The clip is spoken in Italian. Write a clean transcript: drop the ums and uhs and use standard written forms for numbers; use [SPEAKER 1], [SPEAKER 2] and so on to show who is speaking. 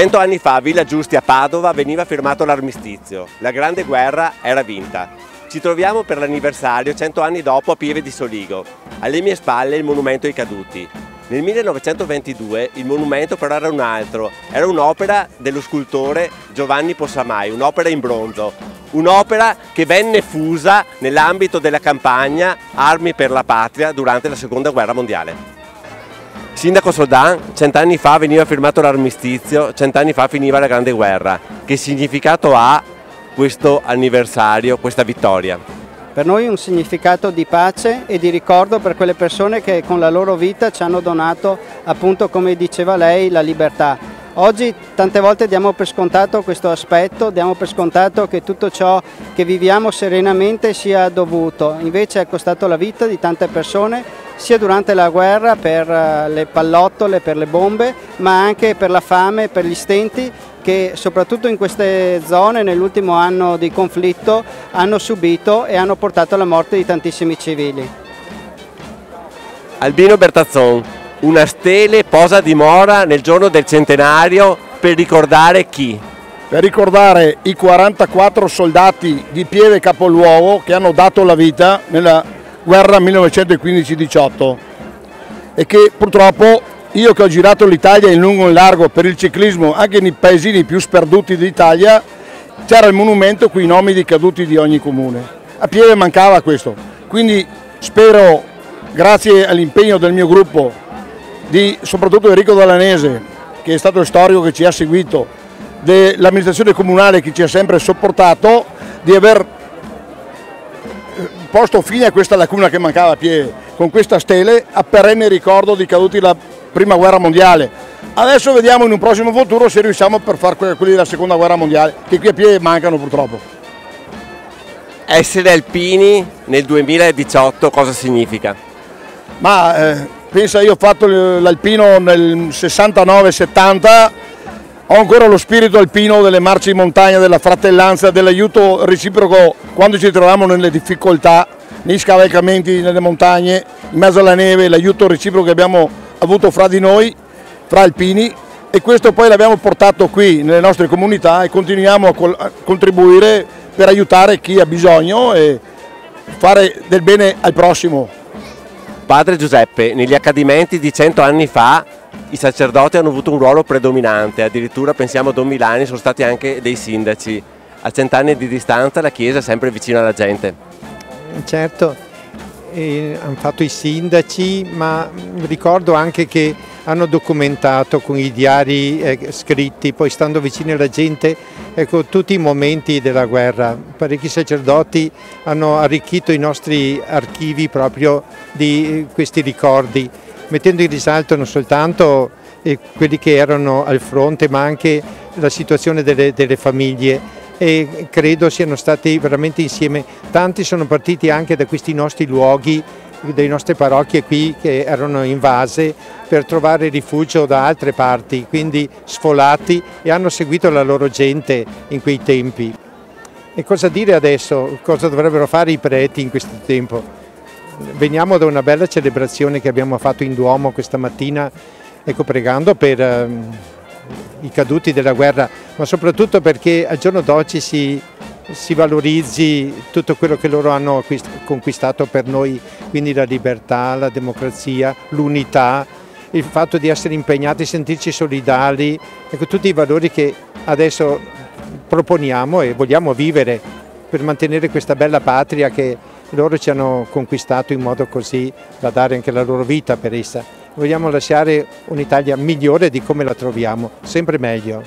[SPEAKER 1] 100 anni fa a Villa Giusti a Padova veniva firmato l'armistizio. La Grande Guerra era vinta. Ci troviamo per l'anniversario 100 anni dopo a Pieve di Soligo. Alle mie spalle il monumento ai caduti. Nel 1922 il monumento però era un altro, era un'opera dello scultore Giovanni Possamai, un'opera in bronzo, un'opera che venne fusa nell'ambito della campagna Armi per la Patria durante la Seconda Guerra Mondiale. Sindaco Soldan, 100 anni fa veniva firmato l'armistizio, 100 anni fa finiva la Grande Guerra. Che significato ha questo anniversario, questa vittoria?
[SPEAKER 2] Per noi un significato di pace e di ricordo per quelle persone che con la loro vita ci hanno donato, appunto come diceva lei, la libertà. Oggi tante volte diamo per scontato questo aspetto, diamo per scontato che tutto ciò che viviamo serenamente sia dovuto, invece è costato la vita di tante persone sia durante la guerra per le pallottole, per le bombe, ma anche per la fame, per gli stenti che soprattutto in queste zone nell'ultimo anno di conflitto hanno subito e hanno portato alla morte di tantissimi civili.
[SPEAKER 1] Albino Bertazzon, una stele posa a dimora nel giorno del centenario per ricordare chi?
[SPEAKER 3] Per ricordare i 44 soldati di Pieve Capoluogo che hanno dato la vita nella guerra 1915-18 e che purtroppo io che ho girato l'Italia in lungo e in largo per il ciclismo anche nei paesini più sperduti d'Italia c'era il monumento con i nomi dei caduti di ogni comune. A Pieve mancava questo, quindi spero, grazie all'impegno del mio gruppo, soprattutto Enrico Dallanese, che è stato il storico che ci ha seguito, dell'amministrazione comunale che ci ha sempre sopportato, di aver posto fine a questa lacuna che mancava a Pieve, con questa stele a perenne ricordo di caduti della Prima Guerra Mondiale. Adesso vediamo in un prossimo futuro se riusciamo per fare quelli della Seconda Guerra Mondiale, che qui a Pieve mancano purtroppo.
[SPEAKER 1] Essere alpini nel 2018 cosa significa?
[SPEAKER 3] Ma pensa, io ho fatto l'alpino nel 69-70, ho ancora lo spirito alpino delle marce in montagna, della fratellanza, dell'aiuto reciproco quando ci troviamo nelle difficoltà, nei scavalcamenti, nelle montagne, in mezzo alla neve, l'aiuto reciproco che abbiamo avuto fra di noi, fra alpini, e questo poi l'abbiamo portato qui nelle nostre comunità e continuiamo a contribuire per aiutare chi ha bisogno e fare del bene al prossimo.
[SPEAKER 1] Padre Giuseppe, negli accadimenti di 100 anni fa i sacerdoti hanno avuto un ruolo predominante, addirittura pensiamo a Don Milani sono stati anche dei sindaci. A 100 anni di distanza la Chiesa è sempre vicina alla gente.
[SPEAKER 4] Certo, hanno fatto i sindaci, ma ricordo anche che hanno documentato con i diari scritti, poi stando vicini alla gente, ecco, tutti i momenti della guerra. Parecchi sacerdoti hanno arricchito i nostri archivi proprio di questi ricordi, mettendo in risalto non soltanto quelli che erano al fronte, ma anche la situazione delle famiglie. E credo siano stati veramente insieme. Tanti sono partiti anche da questi nostri luoghi, delle nostre parrocchie qui che erano invase, per trovare rifugio da altre parti, quindi sfolati, e hanno seguito la loro gente in quei tempi. E cosa dire adesso? Cosa dovrebbero fare i preti in questo tempo? Veniamo da una bella celebrazione che abbiamo fatto in Duomo questa mattina, ecco, pregando per i caduti della guerra, ma soprattutto perché al giorno d'oggi si valorizzi tutto quello che loro hanno conquistato per noi, quindi la libertà, la democrazia, l'unità, il fatto di essere impegnati, sentirci solidali, ecco, tutti i valori che adesso proponiamo e vogliamo vivere per mantenere questa bella patria che loro ci hanno conquistato in modo così da dare anche la loro vita per essa. Vogliamo lasciare un'Italia migliore di come la troviamo, sempre meglio.